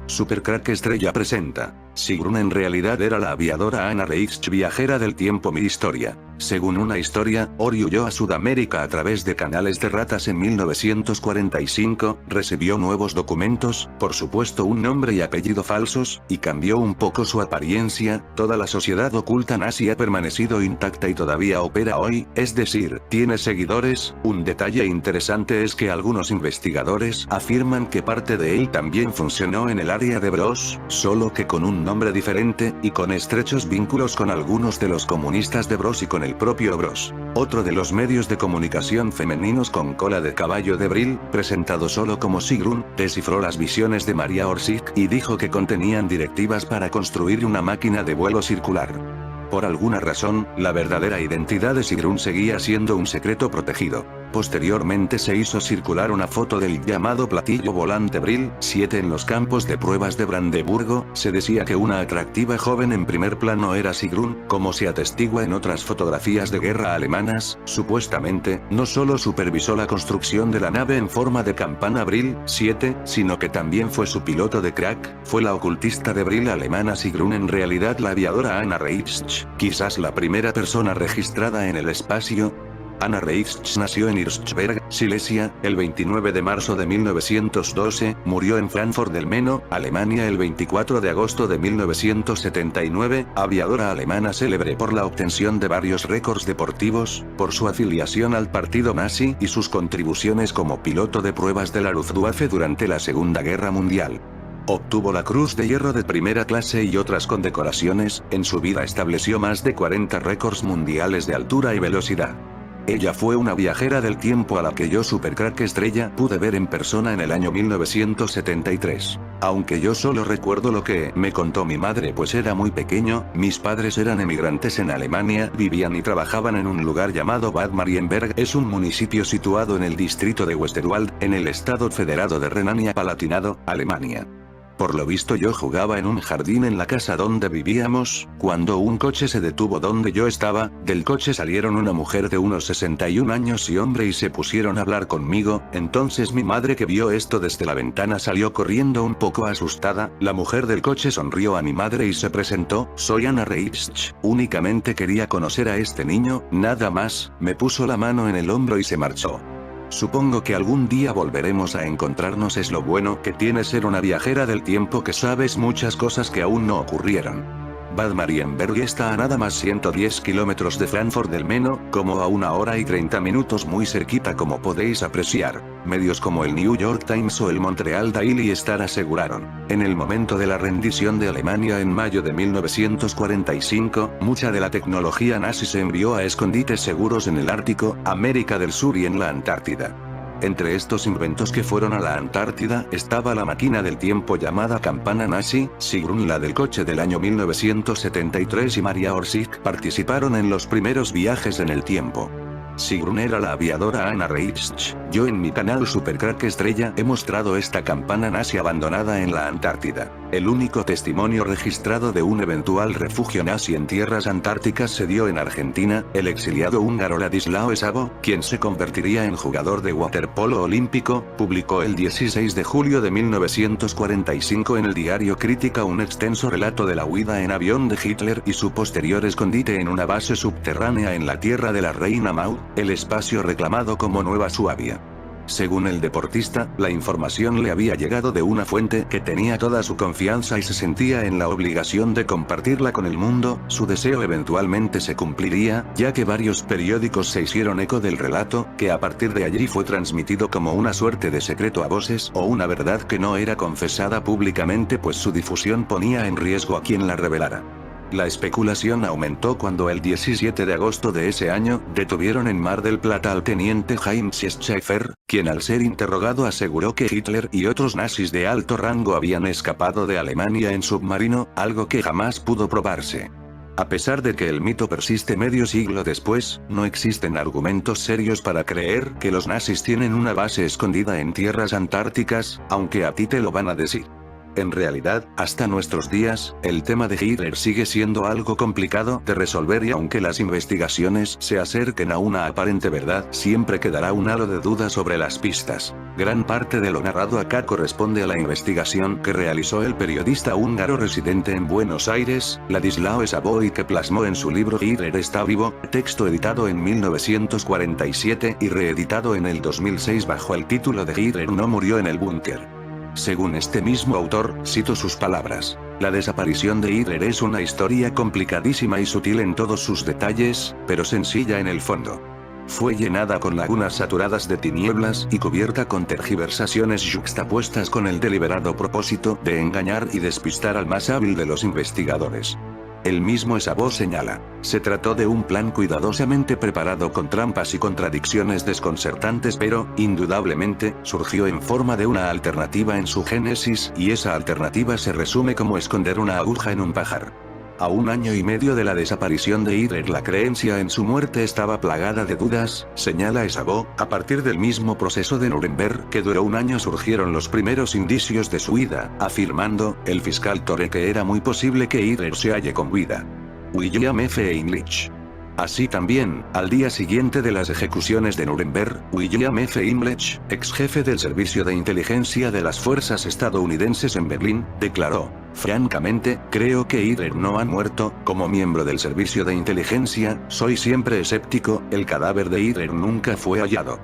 Supercrack Estrella presenta. Sigrun en realidad era la aviadora Anna Reitsch, viajera del tiempo. Mi historia. Según una historia, Ori huyó a Sudamérica a través de canales de ratas en 1945, recibió nuevos documentos, por supuesto un nombre y apellido falsos, y cambió un poco su apariencia. Toda la sociedad oculta nazi ha permanecido intacta y todavía opera hoy, es decir, tiene seguidores. Un detalle interesante es que algunos investigadores afirman que parte de él también funcionó en el área de Bros, solo que con un nombre diferente, y con estrechos vínculos con algunos de los comunistas de Bros y con el propio Bros. Otro de los medios de comunicación femeninos con cola de caballo de Brill, presentado solo como Sigrun, descifró las visiones de Maria Orsic y dijo que contenían directivas para construir una máquina de vuelo circular. Por alguna razón, la verdadera identidad de Sigrun seguía siendo un secreto protegido. Posteriormente se hizo circular una foto del llamado platillo volante Brill 7 en los campos de pruebas de Brandeburgo. Se decía que una atractiva joven en primer plano era Sigrun, como se atestigua en otras fotografías de guerra alemanas. Supuestamente, no solo supervisó la construcción de la nave en forma de campana Brill 7, sino que también fue su piloto de crack. Fue la ocultista de Brill alemana Sigrun, en realidad la aviadora Anna Reitsch, quizás la primera persona registrada en el espacio. Anna Reitsch nació en Hirschberg, Silesia, el 29 de marzo de 1912, murió en Frankfurt del Meno, Alemania el 24 de agosto de 1979, aviadora alemana célebre por la obtención de varios récords deportivos, por su afiliación al partido nazi y sus contribuciones como piloto de pruebas de la Luftwaffe durante la Segunda Guerra Mundial. Obtuvo la Cruz de Hierro de primera clase y otras condecoraciones. En su vida estableció más de 40 récords mundiales de altura y velocidad. Ella fue una viajera del tiempo a la que yo, Supercrack Estrella, pude ver en persona en el año 1973. Aunque yo solo recuerdo lo que me contó mi madre, pues era muy pequeño. Mis padres eran emigrantes en Alemania, vivían y trabajaban en un lugar llamado Bad Marienberg. Es un municipio situado en el distrito de Westerwald, en el estado federado de Renania-Palatinado, Alemania. Por lo visto yo jugaba en un jardín en la casa donde vivíamos, cuando un coche se detuvo donde yo estaba. Del coche salieron una mujer de unos 61 años y hombre y se pusieron a hablar conmigo. Entonces mi madre, que vio esto desde la ventana, salió corriendo un poco asustada. La mujer del coche sonrió a mi madre y se presentó: soy Anna Reitsch, únicamente quería conocer a este niño, nada más. Me puso la mano en el hombro y se marchó. Supongo que algún día volveremos a encontrarnos. Es lo bueno que tiene ser una viajera del tiempo, que sabes muchas cosas que aún no ocurrieron. Bad Marienberg está a nada más 110 kilómetros de Frankfurt del Meno, como a 1 hora y 30 minutos, muy cerquita como podéis apreciar. Medios como el New York Times o el Montreal Daily Star aseguraron: en el momento de la rendición de Alemania en mayo de 1945, mucha de la tecnología nazi se envió a escondites seguros en el Ártico, América del Sur y en la Antártida. Entre estos inventos que fueron a la Antártida estaba la máquina del tiempo llamada campana nazi. Sigrun, la del coche del año 1973, y Maria Orsic participaron en los primeros viajes en el tiempo. Sigrun era la aviadora Anna Reitsch. Yo en mi canal Supercrack Estrella he mostrado esta campana nazi abandonada en la Antártida. El único testimonio registrado de un eventual refugio nazi en tierras antárticas se dio en Argentina. El exiliado húngaro Ladislao Sabo, quien se convertiría en jugador de waterpolo olímpico, publicó el 16 de julio de 1945 en el diario Crítica un extenso relato de la huida en avión de Hitler y su posterior escondite en una base subterránea en la tierra de la Reina Maud, el espacio reclamado como Nueva Suabia. Según el deportista, la información le había llegado de una fuente que tenía toda su confianza y se sentía en la obligación de compartirla con el mundo. Su deseo eventualmente se cumpliría, ya que varios periódicos se hicieron eco del relato, que a partir de allí fue transmitido como una suerte de secreto a voces, o una verdad que no era confesada públicamente, pues su difusión ponía en riesgo a quien la revelara. La especulación aumentó cuando el 17 de agosto de ese año, detuvieron en Mar del Plata al teniente Heinz Schaeffer, quien al ser interrogado aseguró que Hitler y otros nazis de alto rango habían escapado de Alemania en submarino, algo que jamás pudo probarse. A pesar de que el mito persiste medio siglo después, no existen argumentos serios para creer que los nazis tienen una base escondida en tierras antárticas, aunque a ti te lo van a decir. En realidad, hasta nuestros días, el tema de Hitler sigue siendo algo complicado de resolver y aunque las investigaciones se acerquen a una aparente verdad, siempre quedará un halo de duda sobre las pistas. Gran parte de lo narrado acá corresponde a la investigación que realizó el periodista húngaro residente en Buenos Aires, Ladislao Savoy, que plasmó en su libro Hitler está vivo, texto editado en 1947 y reeditado en el 2006 bajo el título de Hitler no murió en el búnker. Según este mismo autor, cito sus palabras: la desaparición de Hitler es una historia complicadísima y sutil en todos sus detalles, pero sencilla en el fondo. Fue llenada con lagunas saturadas de tinieblas y cubierta con tergiversaciones yuxtapuestas con el deliberado propósito de engañar y despistar al más hábil de los investigadores. El mismo Savoy señala: se trató de un plan cuidadosamente preparado con trampas y contradicciones desconcertantes, pero, indudablemente, surgió en forma de una alternativa en su génesis, y esa alternativa se resume como esconder una aguja en un pajar. A 1 año y medio de la desaparición de Hitler, la creencia en su muerte estaba plagada de dudas, señala Savoy. A partir del mismo proceso de Nuremberg, que duró 1 año, surgieron los primeros indicios de su huida, afirmando el fiscal Torre que era muy posible que Hitler se halle con vida. William F. Heinrich. Así también, al día siguiente de las ejecuciones de Nuremberg, William F. Heinrich, ex jefe del Servicio de Inteligencia de las fuerzas estadounidenses en Berlín, declaró: francamente, creo que Hitler no ha muerto. Como miembro del Servicio de Inteligencia, soy siempre escéptico, el cadáver de Hitler nunca fue hallado.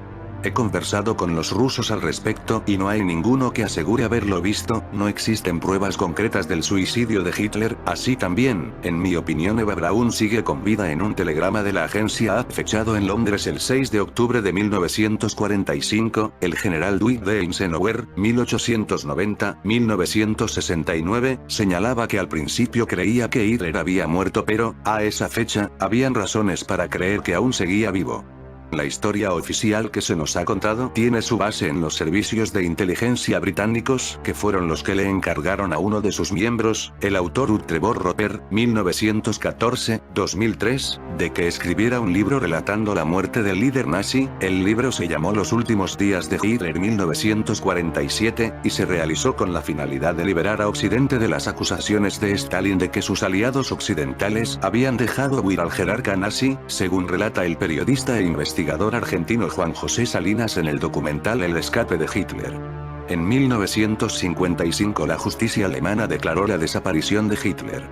He conversado con los rusos al respecto y no hay ninguno que asegure haberlo visto, no existen pruebas concretas del suicidio de Hitler. Así también, en mi opinión, Eva Braun sigue con vida. En un telegrama de la agencia AP fechado en Londres el 6 de octubre de 1945, el general Dwight D. Eisenhower, 1890-1969, señalaba que al principio creía que Hitler había muerto, pero, a esa fecha, habían razones para creer que aún seguía vivo. La historia oficial que se nos ha contado tiene su base en los servicios de inteligencia británicos, que fueron los que le encargaron a uno de sus miembros, el autor Trevor Roper, 1914-2003, de que escribiera un libro relatando la muerte del líder nazi. El libro se llamó Los últimos días de Hitler 1947, y se realizó con la finalidad de liberar a Occidente de las acusaciones de Stalin de que sus aliados occidentales habían dejado huir al jerarca nazi, según relata el periodista e investigador argentino Juan José Salinas en el documental El escape de Hitler. En 1955 la justicia alemana declaró la desaparición de Hitler.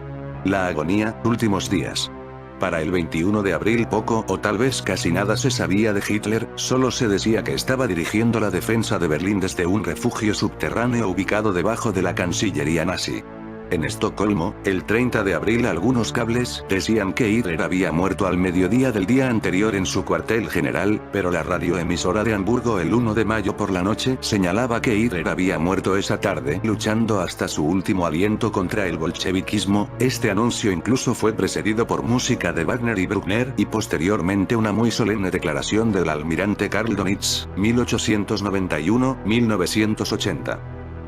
La agonía, últimos días. Para el 21 de abril poco o tal vez casi nada se sabía de Hitler, solo se decía que estaba dirigiendo la defensa de Berlín desde un refugio subterráneo ubicado debajo de la Cancillería nazi. En Estocolmo, el 30 de abril algunos cables decían que Hitler había muerto al mediodía del día anterior en su cuartel general, pero la radioemisora de Hamburgo el 1 de mayo por la noche señalaba que Hitler había muerto esa tarde luchando hasta su último aliento contra el bolcheviquismo. Este anuncio incluso fue precedido por música de Wagner y Bruckner y posteriormente una muy solemne declaración del almirante Karl Donitz, 1891-1980.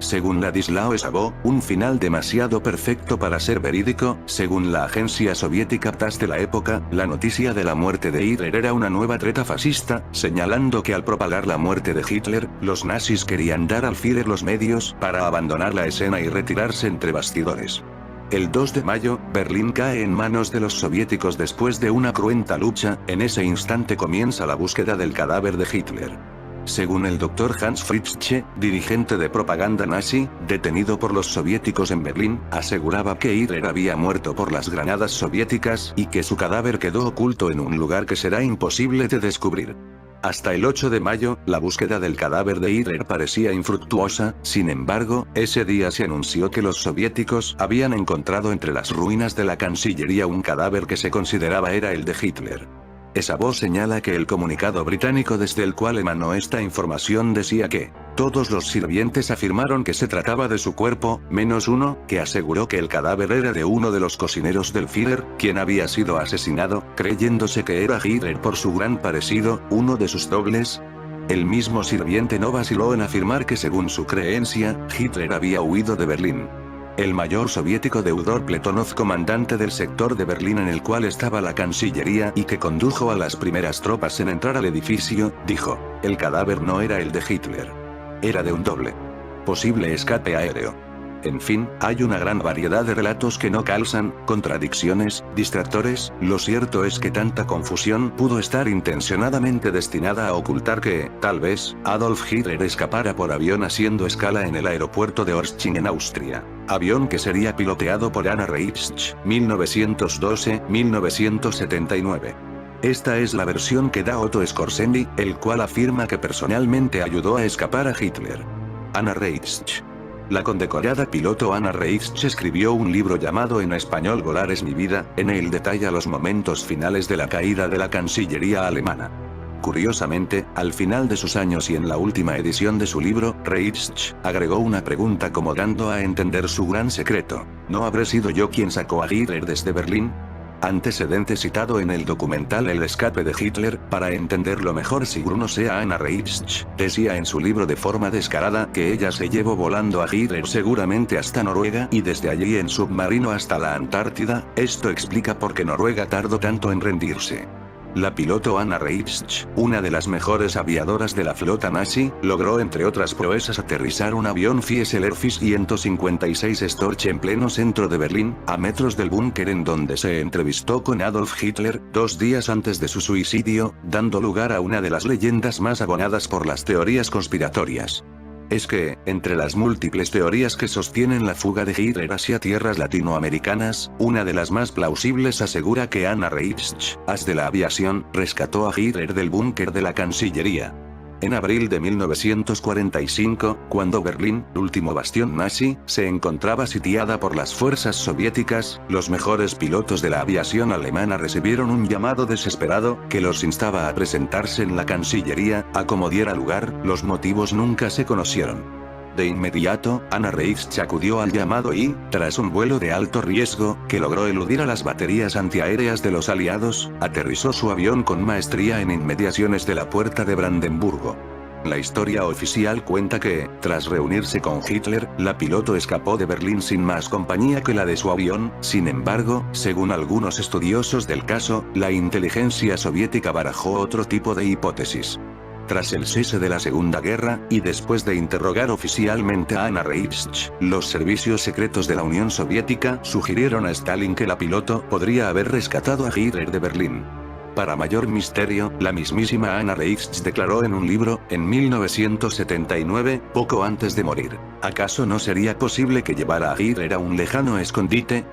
Según Ladislao Savoy, un final demasiado perfecto para ser verídico. Según la agencia soviética TASS de la época, la noticia de la muerte de Hitler era una nueva treta fascista, señalando que al propagar la muerte de Hitler, los nazis querían dar al Führer los medios para abandonar la escena y retirarse entre bastidores. El 2 de mayo, Berlín cae en manos de los soviéticos después de una cruenta lucha. En ese instante comienza la búsqueda del cadáver de Hitler. Según el Dr. Hans Fritzsche, dirigente de propaganda nazi, detenido por los soviéticos en Berlín, aseguraba que Hitler había muerto por las granadas soviéticas y que su cadáver quedó oculto en un lugar que será imposible de descubrir. Hasta el 8 de mayo, la búsqueda del cadáver de Hitler parecía infructuosa. Sin embargo, ese día se anunció que los soviéticos habían encontrado entre las ruinas de la Cancillería un cadáver que se consideraba era el de Hitler. Savoy señala que el comunicado británico desde el cual emanó esta información decía que todos los sirvientes afirmaron que se trataba de su cuerpo, menos uno, que aseguró que el cadáver era de uno de los cocineros del Führer, quien había sido asesinado, creyéndose que era Hitler por su gran parecido, uno de sus dobles. El mismo sirviente no vaciló en afirmar que según su creencia, Hitler había huido de Berlín. El mayor soviético Deudor Pletonov, comandante del sector de Berlín en el cual estaba la Cancillería y que condujo a las primeras tropas en entrar al edificio, dijo: el cadáver no era el de Hitler. Era de un doble. Posible escape aéreo. En fin, hay una gran variedad de relatos que no calzan, contradicciones, distractores. Lo cierto es que tanta confusión pudo estar intencionadamente destinada a ocultar que, tal vez, Adolf Hitler escapara por avión haciendo escala en el aeropuerto de Orsching en Austria. Avión que sería piloteado por Anna Reichsch, 1912-1979. Esta es la versión que da Otto Skorzeny, el cual afirma que personalmente ayudó a escapar a Hitler. Anna Reichsch. La condecorada piloto Anna Reichsch escribió un libro llamado en español Volar es mi vida, en el detalla los momentos finales de la caída de la Cancillería alemana. Curiosamente, al final de sus años y en la última edición de su libro, Reichsch agregó una pregunta como dando a entender su gran secreto: ¿no habré sido yo quien sacó a Hitler desde Berlín? Antecedente citado en el documental El escape de Hitler. Para entenderlo mejor, Sigrun, o sea Anna Reichsch, decía en su libro de forma descarada que ella se llevó volando a Hitler seguramente hasta Noruega y desde allí en submarino hasta la Antártida. Esto explica por qué Noruega tardó tanto en rendirse. La piloto Anna Reichsch, una de las mejores aviadoras de la flota nazi, logró entre otras proezas aterrizar un avión Fiesel Air 156 Storch en pleno centro de Berlín, a metros del búnker en donde se entrevistó con Adolf Hitler, 2 días antes de su suicidio, dando lugar a una de las leyendas más abonadas por las teorías conspiratorias. Es que, entre las múltiples teorías que sostienen la fuga de Hitler hacia tierras latinoamericanas, una de las más plausibles asegura que Anna Reichsch, as de la aviación, rescató a Hitler del búnker de la Cancillería. En abril de 1945, cuando Berlín, último bastión nazi, se encontraba sitiada por las fuerzas soviéticas, los mejores pilotos de la aviación alemana recibieron un llamado desesperado, que los instaba a presentarse en la Cancillería, a como diera lugar. Los motivos nunca se conocieron. De inmediato, Anna Reichsch acudió al llamado y, tras un vuelo de alto riesgo, que logró eludir a las baterías antiaéreas de los aliados, aterrizó su avión con maestría en inmediaciones de la Puerta de Brandenburgo. La historia oficial cuenta que, tras reunirse con Hitler, la piloto escapó de Berlín sin más compañía que la de su avión. Sin embargo, según algunos estudiosos del caso, la inteligencia soviética barajó otro tipo de hipótesis. Tras el cese de la Segunda Guerra, y después de interrogar oficialmente a Anna Reichsch, los servicios secretos de la Unión Soviética sugirieron a Stalin que la piloto podría haber rescatado a Hitler de Berlín. Para mayor misterio, la mismísima Anna Reichsch declaró en un libro, en 1979, poco antes de morir: ¿acaso no sería posible que llevara a Hitler a un lejano escondite?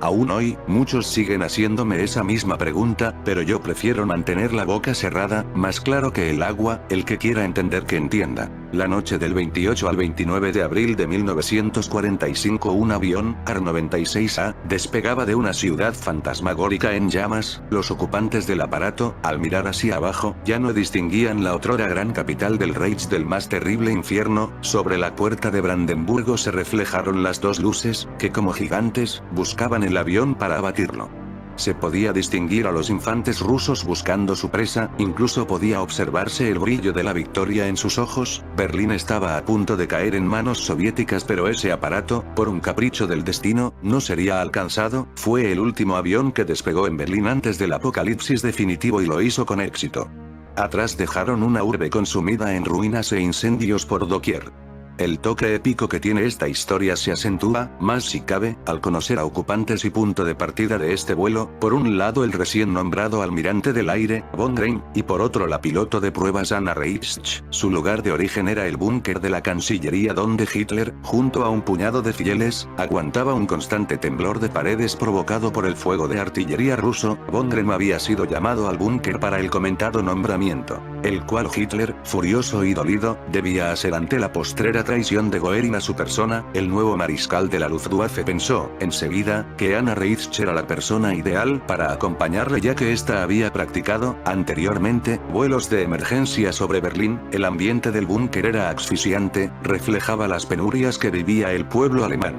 Aún hoy, muchos siguen haciéndome esa misma pregunta, pero yo prefiero mantener la boca cerrada, más claro que el agua. El que quiera entender que entienda. La noche del 28 al 29 de abril de 1945 un avión, AR-96A, despegaba de una ciudad fantasmagórica en llamas. Los ocupantes del aparato, al mirar hacia abajo, ya no distinguían la otrora gran capital del Reich del más terrible infierno. Sobre la Puerta de Brandenburgo se reflejaron las dos luces, que como gigantes, buscaban el avión para abatirlo. Se podía distinguir a los infantes rusos buscando su presa, incluso podía observarse el brillo de la victoria en sus ojos. Berlín estaba a punto de caer en manos soviéticas, pero ese aparato, por un capricho del destino, no sería alcanzado. Fue el último avión que despegó en Berlín antes del apocalipsis definitivo y lo hizo con éxito. Atrás dejaron una urbe consumida en ruinas e incendios por doquier. El toque épico que tiene esta historia se acentúa, más si cabe, al conocer a ocupantes y punto de partida de este vuelo: por un lado el recién nombrado almirante del aire, von Grein, y por otro la piloto de pruebas Anna Reichsch. Su lugar de origen era el búnker de la Cancillería, donde Hitler, junto a un puñado de fieles, aguantaba un constante temblor de paredes provocado por el fuego de artillería ruso. Von Grein había sido llamado al búnker para el comentado nombramiento, el cual Hitler, furioso y dolido, debía hacer ante la postrera traición de Goering a su persona. El nuevo mariscal de la Luftwaffe pensó, enseguida, que Anna Reichsch era la persona ideal para acompañarle, ya que ésta había practicado, anteriormente, vuelos de emergencia sobre Berlín. El ambiente del búnker era asfixiante, reflejaba las penurias que vivía el pueblo alemán.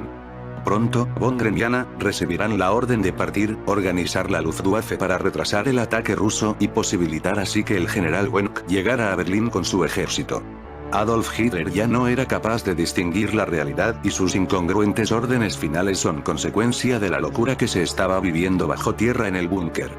Pronto, von Grein y Anna recibirán la orden de partir, organizar la Luftwaffe para retrasar el ataque ruso y posibilitar así que el general Wenck llegara a Berlín con su ejército. Adolf Hitler ya no era capaz de distinguir la realidad, y sus incongruentes órdenes finales son consecuencia de la locura que se estaba viviendo bajo tierra en el búnker.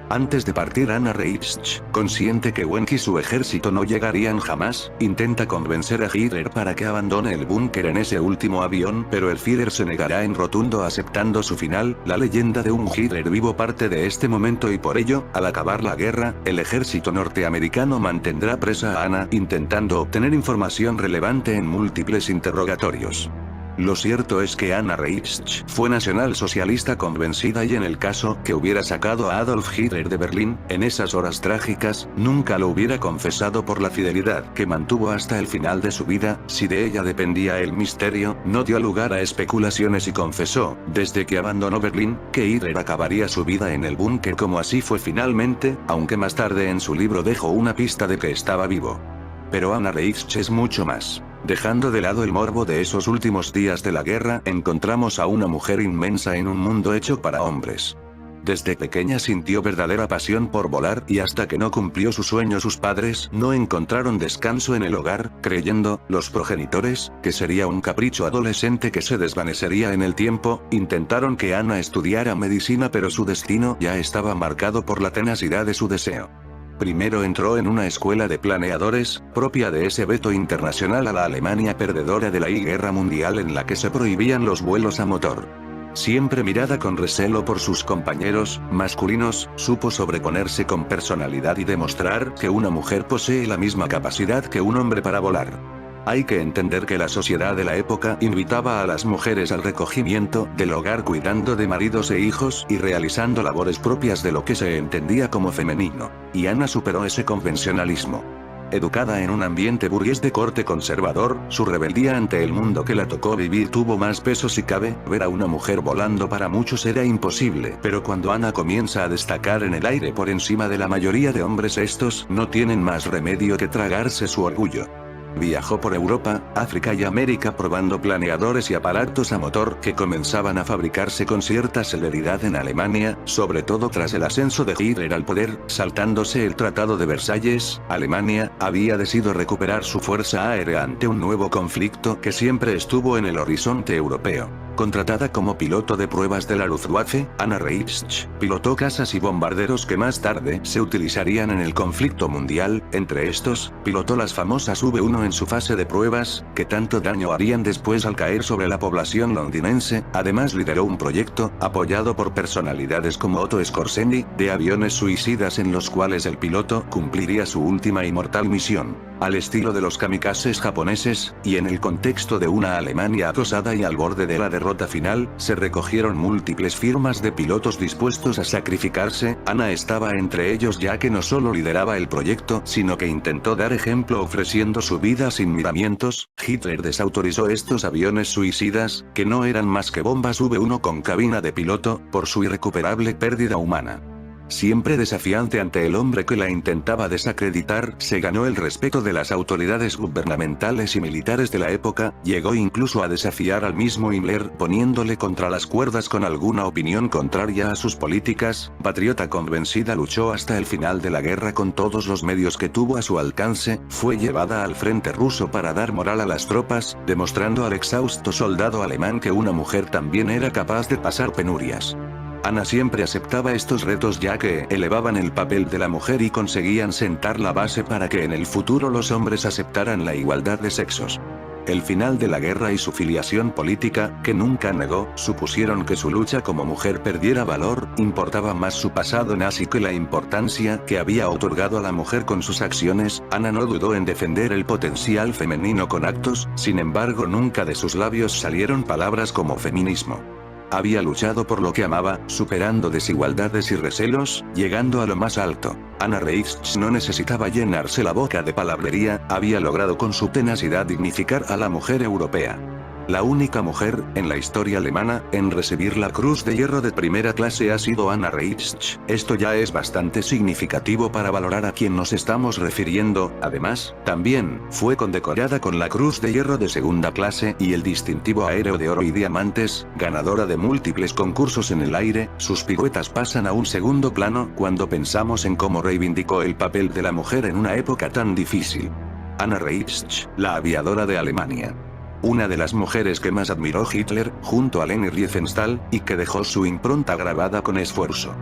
Antes de partir, Anna Reitsch, consciente que Wenck y su ejército no llegarían jamás, intenta convencer a Hitler para que abandone el búnker en ese último avión, pero el Führer se negará en rotundo aceptando su final. La leyenda de un Hitler vivo parte de este momento y por ello, al acabar la guerra, el ejército norteamericano mantendrá presa a Anna, intentando obtener información relevante en múltiples interrogatorios. Lo cierto es que Anna Reitsch fue nacionalsocialista convencida y en el caso que hubiera sacado a Adolf Hitler de Berlín, en esas horas trágicas, nunca lo hubiera confesado por la fidelidad que mantuvo hasta el final de su vida. Si de ella dependía el misterio, no dio lugar a especulaciones y confesó, desde que abandonó Berlín, que Hitler acabaría su vida en el búnker como así fue finalmente, aunque más tarde en su libro dejó una pista de que estaba vivo. Pero Anna Reitsch es mucho más. Dejando de lado el morbo de esos últimos días de la guerra, encontramos a una mujer inmensa en un mundo hecho para hombres. Desde pequeña sintió verdadera pasión por volar y hasta que no cumplió su sueño sus padres no encontraron descanso en el hogar, creyendo, los progenitores, que sería un capricho adolescente que se desvanecería en el tiempo. Intentaron que Anna estudiara medicina pero su destino ya estaba marcado por la tenacidad de su deseo. Primero entró en una escuela de planeadores, propia de ese veto internacional a la Alemania perdedora de la Guerra Mundial en la que se prohibían los vuelos a motor. Siempre mirada con recelo por sus compañeros masculinos, supo sobreponerse con personalidad y demostrar que una mujer posee la misma capacidad que un hombre para volar. Hay que entender que la sociedad de la época invitaba a las mujeres al recogimiento del hogar cuidando de maridos e hijos y realizando labores propias de lo que se entendía como femenino. Y Anna superó ese convencionalismo. Educada en un ambiente burgués de corte conservador, su rebeldía ante el mundo que la tocó vivir tuvo más peso si cabe. Ver a una mujer volando para muchos era imposible, pero cuando Anna comienza a destacar en el aire por encima de la mayoría de hombres, estos no tienen más remedio que tragarse su orgullo. Viajó por Europa, África y América probando planeadores y aparatos a motor que comenzaban a fabricarse con cierta celeridad en Alemania, sobre todo tras el ascenso de Hitler al poder. Saltándose el Tratado de Versalles, Alemania había decidido recuperar su fuerza aérea ante un nuevo conflicto que siempre estuvo en el horizonte europeo. Contratada como piloto de pruebas de la Luftwaffe, Anna Reitsch pilotó cazas y bombarderos que más tarde se utilizarían en el conflicto mundial. Entre estos, pilotó las famosas V-1 en su fase de pruebas, que tanto daño harían después al caer sobre la población londinense. Además lideró un proyecto, apoyado por personalidades como Otto Skorzeny, de aviones suicidas en los cuales el piloto cumpliría su última y mortal misión. Al estilo de los kamikazes japoneses, y en el contexto de una Alemania acosada y al borde de la derrota final, se recogieron múltiples firmas de pilotos dispuestos a sacrificarse. Anna estaba entre ellos ya que no solo lideraba el proyecto, sino que intentó dar ejemplo ofreciendo su vida sin miramientos. Hitler desautorizó estos aviones suicidas, que no eran más que bombas V-1 con cabina de piloto, por su irrecuperable pérdida humana. Siempre desafiante ante el hombre que la intentaba desacreditar, se ganó el respeto de las autoridades gubernamentales y militares de la época. Llegó incluso a desafiar al mismo Himmler poniéndole contra las cuerdas con alguna opinión contraria a sus políticas. Patriota convencida, luchó hasta el final de la guerra con todos los medios que tuvo a su alcance. Fue llevada al frente ruso para dar moral a las tropas, demostrando al exhausto soldado alemán que una mujer también era capaz de pasar penurias. Anna siempre aceptaba estos retos ya que elevaban el papel de la mujer y conseguían sentar la base para que en el futuro los hombres aceptaran la igualdad de sexos. El final de la guerra y su filiación política, que nunca negó, supusieron que su lucha como mujer perdiera valor. Importaba más su pasado nazi que la importancia que había otorgado a la mujer con sus acciones. Anna no dudó en defender el potencial femenino con actos, sin embargo nunca de sus labios salieron palabras como feminismo. Había luchado por lo que amaba, superando desigualdades y recelos, llegando a lo más alto. Anna Reitsch no necesitaba llenarse la boca de palabrería, había logrado con su tenacidad dignificar a la mujer europea. La única mujer, en la historia alemana, en recibir la Cruz de Hierro de primera clase ha sido Anna Reitsch. Esto ya es bastante significativo para valorar a quién nos estamos refiriendo. Además, también, fue condecorada con la Cruz de Hierro de segunda clase y el distintivo aéreo de oro y diamantes, ganadora de múltiples concursos en el aire. Sus piruetas pasan a un segundo plano cuando pensamos en cómo reivindicó el papel de la mujer en una época tan difícil. Anna Reitsch, la aviadora de Alemania. Una de las mujeres que más admiró Hitler, junto a Leni Riefenstahl, y que dejó su impronta grabada con esfuerzo.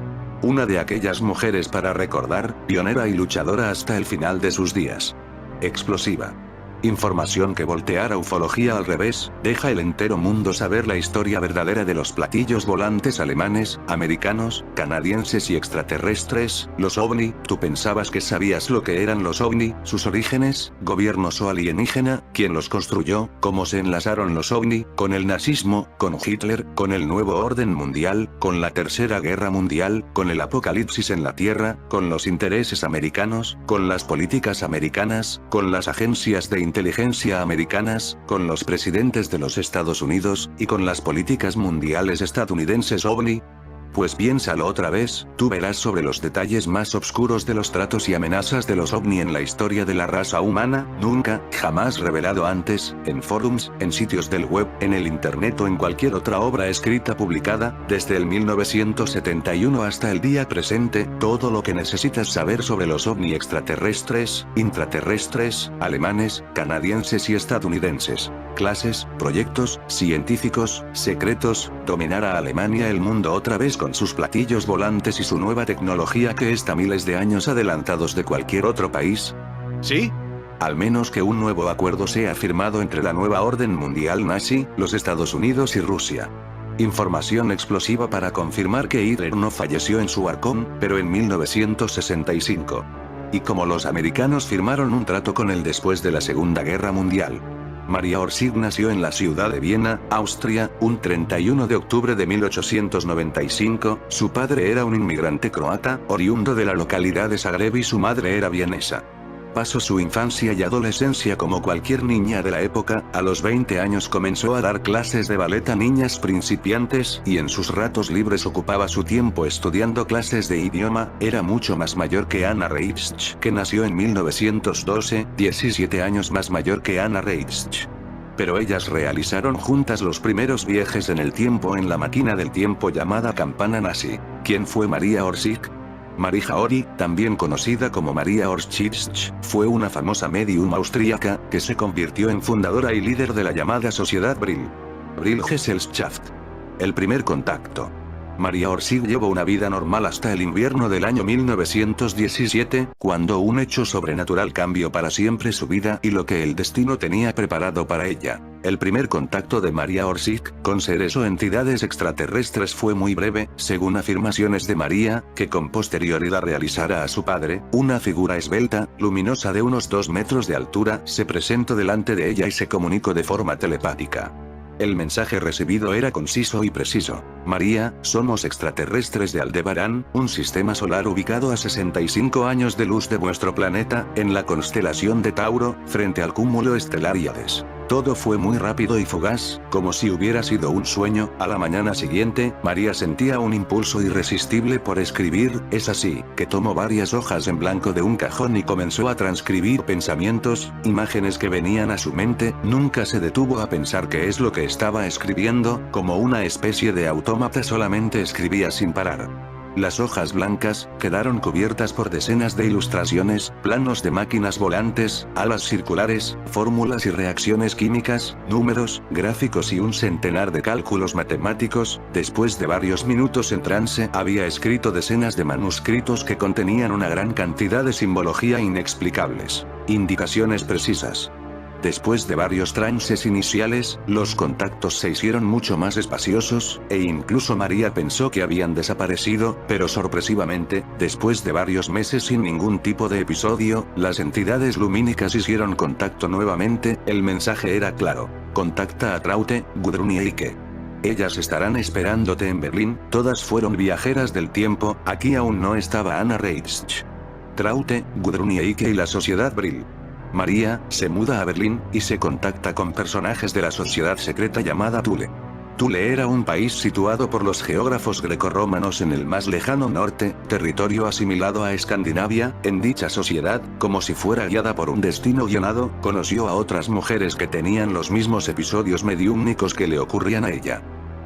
Una de aquellas mujeres para recordar, pionera y luchadora hasta el final de sus días. Explosiva. Información que volteará ufología al revés, deja el entero mundo saber la historia verdadera de los platillos volantes alemanes, americanos, canadienses y extraterrestres, los ovni. ¿Tú pensabas que sabías lo que eran los ovni, sus orígenes, gobiernos o alienígena, quién los construyó, cómo se enlazaron los ovni, con el nazismo, con Hitler, con el nuevo orden mundial, con la tercera guerra mundial, con el apocalipsis en la Tierra, con los intereses americanos, con las políticas americanas, con las agencias de inteligencia americanas, con los presidentes de los Estados Unidos, y con las políticas mundiales estadounidenses ovni? Pues piénsalo otra vez, tú verás sobre los detalles más oscuros de los tratos y amenazas de los ovni en la historia de la raza humana, nunca, jamás revelado antes, en forums, en sitios del web, en el internet o en cualquier otra obra escrita publicada, desde el 1971 hasta el día presente, todo lo que necesitas saber sobre los ovni extraterrestres, intraterrestres, alemanes, canadienses y estadounidenses. Clases, proyectos, científicos, secretos, dominar a Alemania el mundo otra vez con sus platillos volantes y su nueva tecnología que está miles de años adelantados de cualquier otro país. ¿Sí? Al menos que un nuevo acuerdo sea firmado entre la nueva orden mundial nazi, los Estados Unidos y Rusia. Información explosiva para confirmar que Hitler no falleció en su arcón, pero en 1965. Y como los americanos firmaron un trato con él después de la Segunda Guerra Mundial. María Orsic nació en la ciudad de Viena, Austria, un 31 de octubre de 1895, su padre era un inmigrante croata, oriundo de la localidad de Zagreb y su madre era vienesa. Pasó su infancia y adolescencia como cualquier niña de la época, a los 20 años comenzó a dar clases de ballet a niñas principiantes y en sus ratos libres ocupaba su tiempo estudiando clases de idioma. Era mucho más mayor que Anna Reitzsch, que nació en 1912, 17 años más mayor que Anna Reitzsch. Pero ellas realizaron juntas los primeros viajes en el tiempo en la máquina del tiempo llamada campana nazi. ¿Quién fue María Orsic? Marija Ori, también conocida como María Orsic, fue una famosa medium austríaca, que se convirtió en fundadora y líder de la llamada Sociedad Brill. Brill-Gesellschaft. El primer contacto. María Orsic llevó una vida normal hasta el invierno del año 1917, cuando un hecho sobrenatural cambió para siempre su vida y lo que el destino tenía preparado para ella. El primer contacto de María Orsic, con seres o entidades extraterrestres fue muy breve, según afirmaciones de María, que con posterioridad realizara a su padre, una figura esbelta, luminosa de unos 2 metros de altura, se presentó delante de ella y se comunicó de forma telepática. El mensaje recibido era conciso y preciso. María, somos extraterrestres de Aldebarán, un sistema solar ubicado a 65 años de luz de vuestro planeta, en la constelación de Tauro, frente al cúmulo estelar Hyades. Todo fue muy rápido y fugaz, como si hubiera sido un sueño. A la mañana siguiente, María sentía un impulso irresistible por escribir. Es así, que tomó varias hojas en blanco de un cajón y comenzó a transcribir pensamientos, imágenes que venían a su mente. Nunca se detuvo a pensar qué es lo que estaba escribiendo, como una especie de autómata solamente escribía sin parar. Las hojas blancas, quedaron cubiertas por decenas de ilustraciones, planos de máquinas volantes, alas circulares, fórmulas y reacciones químicas, números, gráficos y un centenar de cálculos matemáticos. Después de varios minutos en trance, había escrito decenas de manuscritos que contenían una gran cantidad de simbología inexplicables. Indicaciones precisas. Después de varios trances iniciales, los contactos se hicieron mucho más espaciosos, e incluso María pensó que habían desaparecido, pero sorpresivamente, después de varios meses sin ningún tipo de episodio, las entidades lumínicas hicieron contacto nuevamente. El mensaje era claro: contacta a Traute, Gudrun y Eike. Ellas estarán esperándote en Berlín. Todas fueron viajeras del tiempo. Aquí aún no estaba Anna Reitzsch. Traute, Gudrun y Eike y la Sociedad Brill. María, se muda a Berlín, y se contacta con personajes de la sociedad secreta llamada Thule. Thule era un país situado por los geógrafos grecorromanos en el más lejano norte, territorio asimilado a Escandinavia. En dicha sociedad, como si fuera guiada por un destino guionado, conoció a otras mujeres que tenían los mismos episodios mediúmnicos que le ocurrían a ella.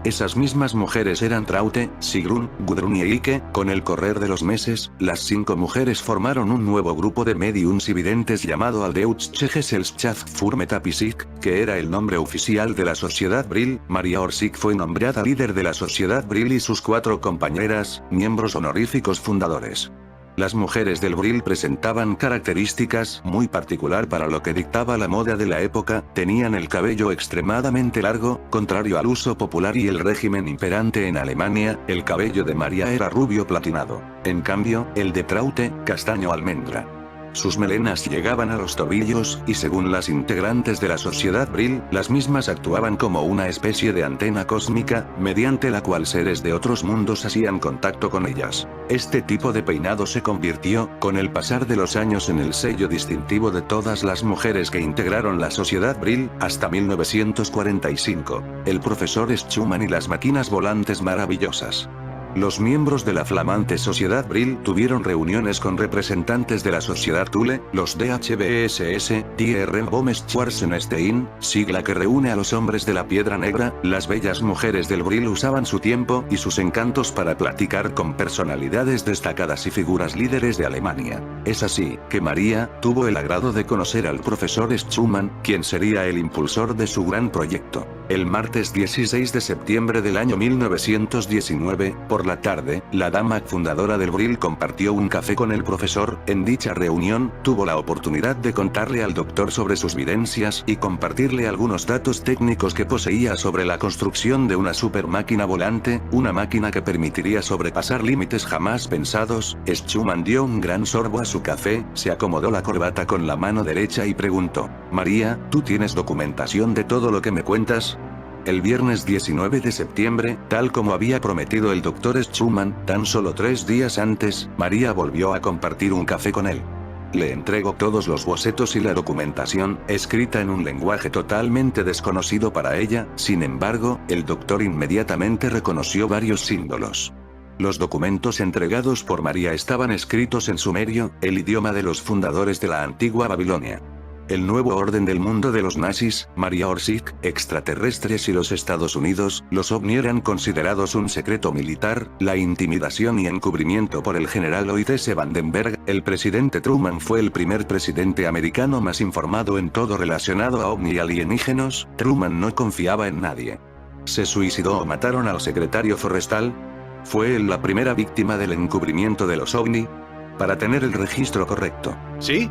Esas mismas mujeres eran Traute, Sigrun, Gudrun y Eike. Con el correr de los meses, las 5 mujeres formaron un nuevo grupo de mediums y videntes llamado Aldeutsche-Gesellschaft für Metaphysik, que era el nombre oficial de la Sociedad Brill. Maria Orsic fue nombrada líder de la Sociedad Brill y sus 4 compañeras, miembros honoríficos fundadores. Las mujeres del Brill presentaban características muy particular para lo que dictaba la moda de la época, tenían el cabello extremadamente largo, contrario al uso popular y el régimen imperante en Alemania. El cabello de Maria era rubio platinado, en cambio, el de Traute, castaño almendra. Sus melenas llegaban a los tobillos, y según las integrantes de la Sociedad Brill, las mismas actuaban como una especie de antena cósmica, mediante la cual seres de otros mundos hacían contacto con ellas. Este tipo de peinado se convirtió, con el pasar de los años, en el sello distintivo de todas las mujeres que integraron la Sociedad Brill, hasta 1945. El profesor Schumann y las máquinas volantes maravillosas. Los miembros de la flamante Sociedad Brill tuvieron reuniones con representantes de la Sociedad Thule, los DHBSS, Die Bombe Schwarzenstein, sigla que reúne a los hombres de la Piedra Negra. Las bellas mujeres del Brill usaban su tiempo y sus encantos para platicar con personalidades destacadas y figuras líderes de Alemania. Es así, que Maria tuvo el agrado de conocer al profesor Schumann, quien sería el impulsor de su gran proyecto. El martes 16 de septiembre del año 1919, por la tarde, la dama fundadora del Brill compartió un café con el profesor. En dicha reunión, tuvo la oportunidad de contarle al doctor sobre sus vivencias y compartirle algunos datos técnicos que poseía sobre la construcción de una super máquina volante, una máquina que permitiría sobrepasar límites jamás pensados. Schumann dio un gran sorbo a su café, se acomodó la corbata con la mano derecha y preguntó: Maria, ¿tú tienes documentación de todo lo que me cuentas? El viernes 19 de septiembre, tal como había prometido el Dr. Schumann, tan solo 3 días antes, Maria volvió a compartir un café con él. Le entregó todos los bocetos y la documentación, escrita en un lenguaje totalmente desconocido para ella. Sin embargo, el doctor inmediatamente reconoció varios símbolos. Los documentos entregados por Maria estaban escritos en sumerio, el idioma de los fundadores de la antigua Babilonia. El nuevo orden del mundo de los nazis, Maria Orsic, extraterrestres y los Estados Unidos, los ovni eran considerados un secreto militar. La intimidación y encubrimiento por el general Lloyd S. Vandenberg. El presidente Truman fue el primer presidente americano más informado en todo relacionado a ovni y alienígenos. Truman no confiaba en nadie. ¿Se suicidó o mataron al secretario forestal? ¿Fue él la primera víctima del encubrimiento de los ovni? Para tener el registro correcto. ¿Sí?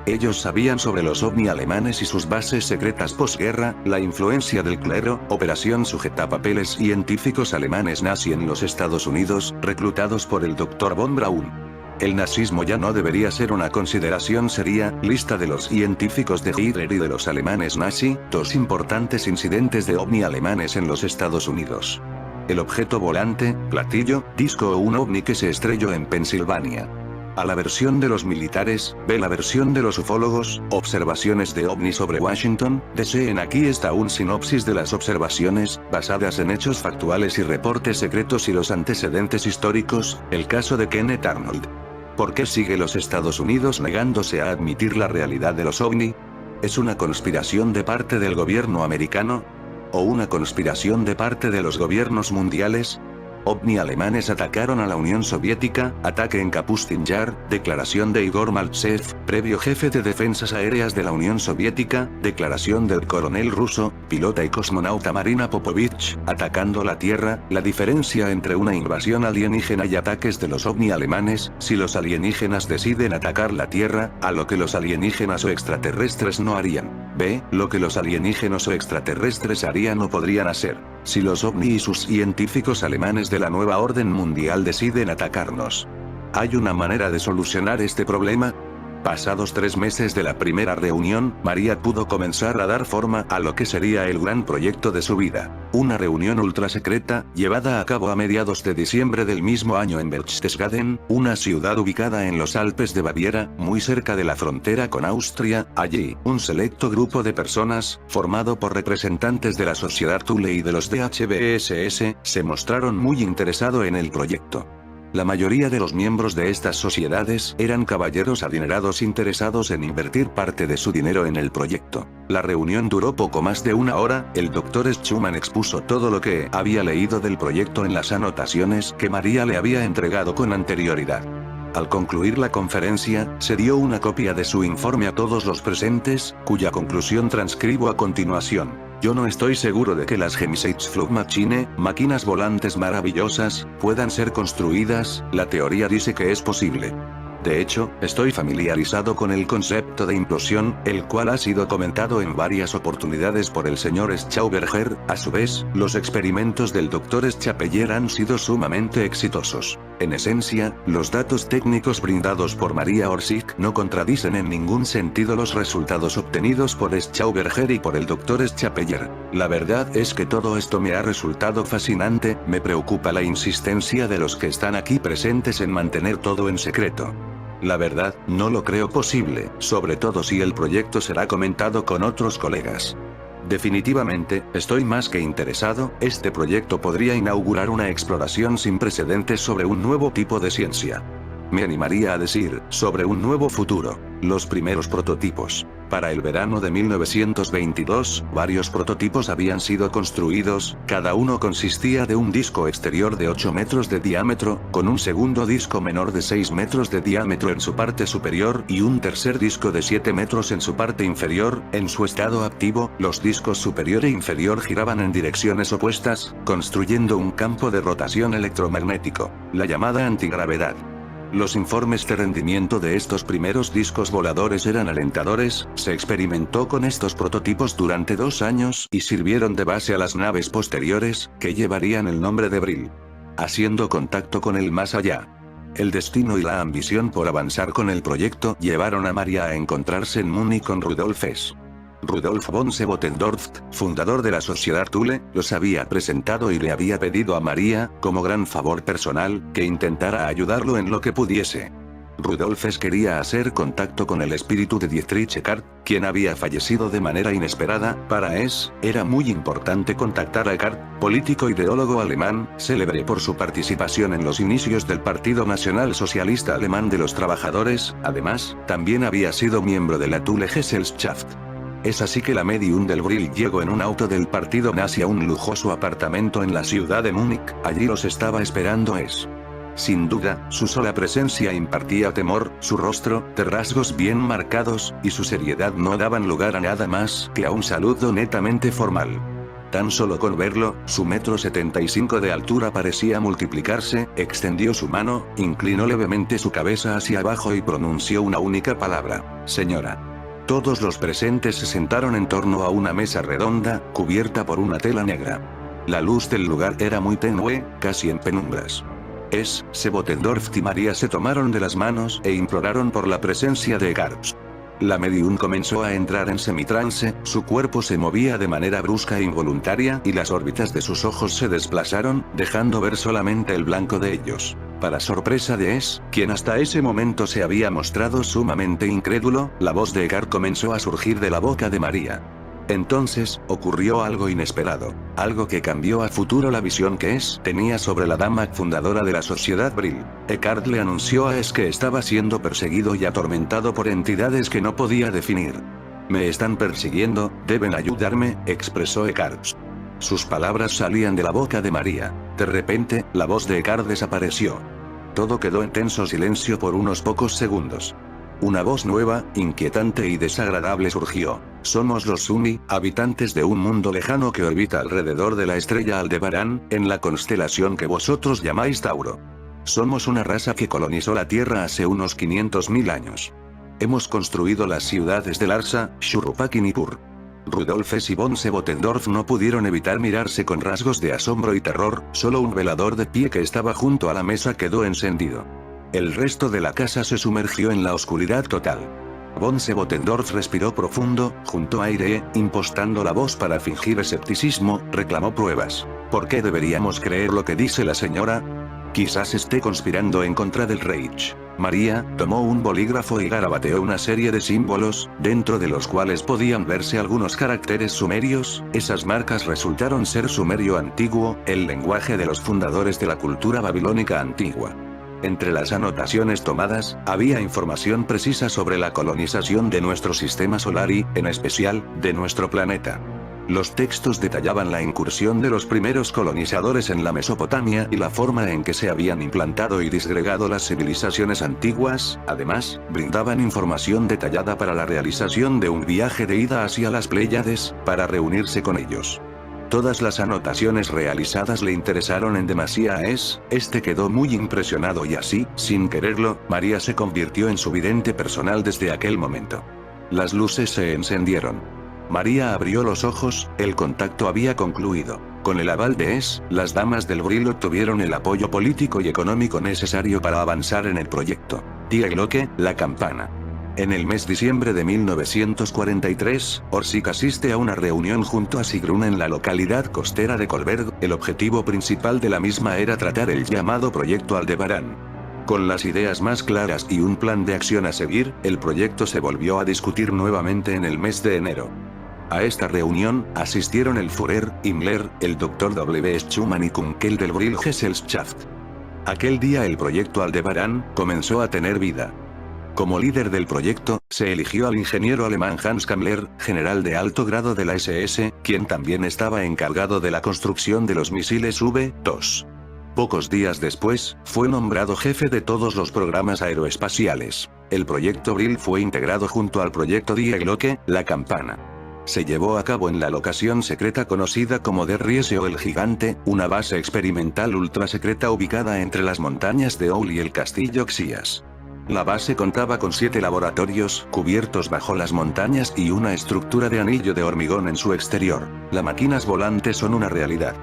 Ellos sabían sobre los ovni alemanes y sus bases secretas posguerra, la influencia del clero, operación sujetapapeles científicos alemanes nazi en los Estados Unidos, reclutados por el Dr. von Braun. El nazismo ya no debería ser una consideración seria. Lista de los científicos de Hitler y de los alemanes nazi. 2 importantes incidentes de ovni alemanes en los Estados Unidos. El objeto volante, platillo, disco o un ovni que se estrelló en Pensilvania. A la versión de los militares, ve la versión de los ufólogos, observaciones de ovni sobre Washington, D.C. Aquí está un sinopsis de las observaciones, basadas en hechos factuales y reportes secretos y los antecedentes históricos. El caso de Kenneth Arnold. ¿Por qué sigue los Estados Unidos negándose a admitir la realidad de los ovni? ¿Es una conspiración de parte del gobierno americano? ¿O una conspiración de parte de los gobiernos mundiales? OVNI alemanes atacaron a la Unión Soviética, ataque en Kapustin Yar, declaración de Igor Maltsev, previo jefe de defensas aéreas de la Unión Soviética, declaración del coronel ruso, pilota y cosmonauta Marina Popovich, atacando la Tierra. La diferencia entre una invasión alienígena y ataques de los OVNI alemanes: si los alienígenas deciden atacar la Tierra, a lo que los alienígenas o extraterrestres no harían. B. Lo que los alienígenas o extraterrestres harían o podrían hacer. Si los OVNI y sus científicos alemanes de la nueva orden mundial deciden atacarnos. ¿Hay una manera de solucionar este problema? Pasados 3 meses de la primera reunión, Maria pudo comenzar a dar forma a lo que sería el gran proyecto de su vida. Una reunión ultra secreta, llevada a cabo a mediados de diciembre del mismo año en Berchtesgaden, una ciudad ubicada en los Alpes de Baviera, muy cerca de la frontera con Austria. Allí, un selecto grupo de personas, formado por representantes de la Sociedad Thule y de los DHBSS, se mostraron muy interesado en el proyecto. La mayoría de los miembros de estas sociedades eran caballeros adinerados interesados en invertir parte de su dinero en el proyecto. La reunión duró poco más de una hora, el Dr. Schumann expuso todo lo que había leído del proyecto en las anotaciones que María le había entregado con anterioridad. Al concluir la conferencia, se dio una copia de su informe a todos los presentes, cuya conclusión transcribo a continuación. Yo no estoy seguro de que las Gemeinschaftsflugmaschine, máquinas volantes maravillosas, puedan ser construidas, la teoría dice que es posible. De hecho, estoy familiarizado con el concepto de implosión, el cual ha sido comentado en varias oportunidades por el señor Schauberger. A su vez, los experimentos del Dr. Schapeller han sido sumamente exitosos. En esencia, los datos técnicos brindados por María Orsic no contradicen en ningún sentido los resultados obtenidos por Schauberger y por el Dr. Schapeller. La verdad es que todo esto me ha resultado fascinante, me preocupa la insistencia de los que están aquí presentes en mantener todo en secreto. La verdad, no lo creo posible, sobre todo si el proyecto será comentado con otros colegas. Definitivamente, estoy más que interesado, este proyecto podría inaugurar una exploración sin precedentes sobre un nuevo tipo de ciencia. Me animaría a decir, sobre un nuevo futuro. Los primeros prototipos. Para el verano de 1922, varios prototipos habían sido construidos, cada uno consistía de un disco exterior de 8 metros de diámetro, con un segundo disco menor de 6 metros de diámetro en su parte superior y un tercer disco de 7 metros en su parte inferior. En su estado activo, los discos superior e inferior giraban en direcciones opuestas, construyendo un campo de rotación electromagnético, la llamada antigravedad. Los informes de rendimiento de estos primeros discos voladores eran alentadores, se experimentó con estos prototipos durante 2 años y sirvieron de base a las naves posteriores, que llevarían el nombre de Brill. Haciendo contacto con el más allá. El destino y la ambición por avanzar con el proyecto llevaron a María a encontrarse en Múnich con Rudolf Hess. Rudolf von Sebotendorf, fundador de la Sociedad Thule, los había presentado y le había pedido a María, como gran favor personal, que intentara ayudarlo en lo que pudiese. Rudolf Hess quería hacer contacto con el espíritu de Dietrich Eckart, quien había fallecido de manera inesperada. Para Hess, era muy importante contactar a Eckart, político ideólogo alemán, célebre por su participación en los inicios del Partido Nacional Socialista Alemán de los Trabajadores. Además, también había sido miembro de la Thule Gesellschaft. Es así que la medium del Brill llegó en un auto del partido nazi a un lujoso apartamento en la ciudad de Múnich. Allí los estaba esperando Hess. Sin duda, su sola presencia impartía temor, su rostro, de rasgos bien marcados, y su seriedad no daban lugar a nada más que a un saludo netamente formal. Tan solo con verlo, su 1,75 m de altura parecía multiplicarse, extendió su mano, inclinó levemente su cabeza hacia abajo y pronunció una única palabra: señora. Todos los presentes se sentaron en torno a una mesa redonda, cubierta por una tela negra. La luz del lugar era muy tenue, casi en penumbras. Hess, Sebotendorf y María se tomaron de las manos e imploraron por la presencia de Eckart. La medium comenzó a entrar en semitrance, su cuerpo se movía de manera brusca e involuntaria y las órbitas de sus ojos se desplazaron, dejando ver solamente el blanco de ellos. Para sorpresa de Hess, quien hasta ese momento se había mostrado sumamente incrédulo, la voz de Eckart comenzó a surgir de la boca de María. Entonces, ocurrió algo inesperado, algo que cambió a futuro la visión que Hess tenía sobre la dama fundadora de la Sociedad Brill. Eckart le anunció a Hess que estaba siendo perseguido y atormentado por entidades que no podía definir. Me están persiguiendo, deben ayudarme, expresó Eckart. Sus palabras salían de la boca de María. De repente, la voz de Eckart desapareció. Todo quedó en tenso silencio por unos pocos segundos. Una voz nueva, inquietante y desagradable surgió. Somos los Sumi, habitantes de un mundo lejano que orbita alrededor de la estrella Aldebarán, en la constelación que vosotros llamáis Tauro. Somos una raza que colonizó la Tierra hace unos 500.000 años. Hemos construido las ciudades de Larsa, Shurupak y Nippur. Rudolf Hess y von Sebotendorf no pudieron evitar mirarse con rasgos de asombro y terror, solo un velador de pie que estaba junto a la mesa quedó encendido. El resto de la casa se sumergió en la oscuridad total. Von Sebotendorf respiró profundo, juntó aire, impostando la voz para fingir escepticismo, reclamó pruebas. ¿Por qué deberíamos creer lo que dice la señora? Quizás esté conspirando en contra del Reich. María tomó un bolígrafo y garabateó una serie de símbolos, dentro de los cuales podían verse algunos caracteres sumerios. Esas marcas resultaron ser sumerio antiguo, el lenguaje de los fundadores de la cultura babilónica antigua. Entre las anotaciones tomadas, había información precisa sobre la colonización de nuestro sistema solar y, en especial, de nuestro planeta. Los textos detallaban la incursión de los primeros colonizadores en la Mesopotamia y la forma en que se habían implantado y disgregado las civilizaciones antiguas. Además, brindaban información detallada para la realización de un viaje de ida hacia las Pléyades, para reunirse con ellos. Todas las anotaciones realizadas le interesaron en demasía a este quedó muy impresionado y así, sin quererlo, María se convirtió en su vidente personal desde aquel momento. Las luces se encendieron. María abrió los ojos, el contacto había concluido. Con el aval de las damas del Vril obtuvieron el apoyo político y económico necesario para avanzar en el proyecto. Diagloque, la campana. En el mes de diciembre de 1943, Orsic asiste a una reunión junto a Sigrun en la localidad costera de Kolberg. El objetivo principal de la misma era tratar el llamado Proyecto Aldebarán. Con las ideas más claras y un plan de acción a seguir, el proyecto se volvió a discutir nuevamente en el mes de enero. A esta reunión, asistieron el Führer, Himmler, el Dr. W. Schumann y Kunkel del Vril Gesellschaft. Aquel día el proyecto Aldebarán comenzó a tener vida. Como líder del proyecto, se eligió al ingeniero alemán Hans Kammler, general de alto grado de la SS, quien también estaba encargado de la construcción de los misiles V-2. Pocos días después, fue nombrado jefe de todos los programas aeroespaciales. El proyecto Vril fue integrado junto al proyecto Diagloque, la campana. Se llevó a cabo en la locación secreta conocida como Der Riese o el Gigante, una base experimental ultra secreta ubicada entre las montañas de Oul y el castillo Xias. La base contaba con 7 laboratorios, cubiertos bajo las montañas y una estructura de anillo de hormigón en su exterior. Las máquinas volantes son una realidad.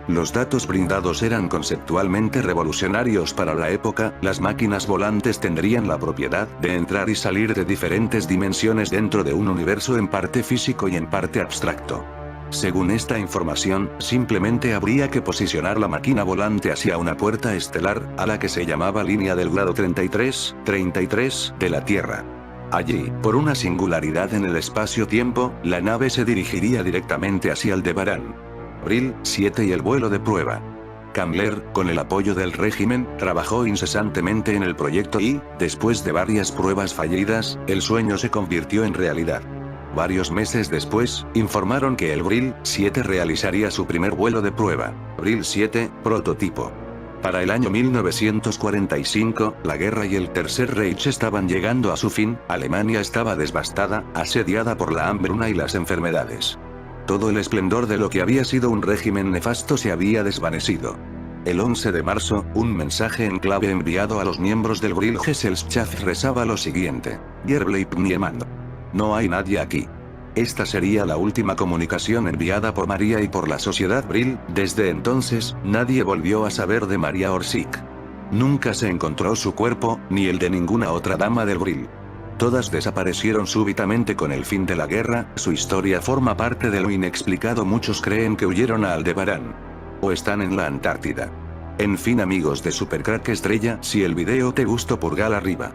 Los datos brindados eran conceptualmente revolucionarios para la época. Las máquinas volantes tendrían la propiedad de entrar y salir de diferentes dimensiones dentro de un universo en parte físico y en parte abstracto. Según esta información, simplemente habría que posicionar la máquina volante hacia una puerta estelar, a la que se llamaba línea del grado 33 de la Tierra. Allí, por una singularidad en el espacio-tiempo, la nave se dirigiría directamente hacia Aldebarán. Vril 7 y el vuelo de prueba. Kammler, con el apoyo del régimen, trabajó incesantemente en el proyecto y, después de varias pruebas fallidas, el sueño se convirtió en realidad. Varios meses después, informaron que el Vril 7 realizaría su primer vuelo de prueba. Vril 7, prototipo. Para el año 1945, la guerra y el Tercer Reich estaban llegando a su fin. Alemania estaba devastada, asediada por la hambruna y las enfermedades. Todo el esplendor de lo que había sido un régimen nefasto se había desvanecido. El 11 de marzo, un mensaje en clave enviado a los miembros del Vril Gesellschaft rezaba lo siguiente: "Ihr bleibt niemand". No hay nadie aquí. Esta sería la última comunicación enviada por María y por la sociedad Vril. Desde entonces, nadie volvió a saber de María Orsic. Nunca se encontró su cuerpo, ni el de ninguna otra dama del Vril. Todas desaparecieron súbitamente con el fin de la guerra. Su historia forma parte de lo inexplicado. Muchos creen que huyeron a Aldebarán. O están en la Antártida. En fin, amigos de Supercrack Estrella, si el video te gustó, pulgar arriba.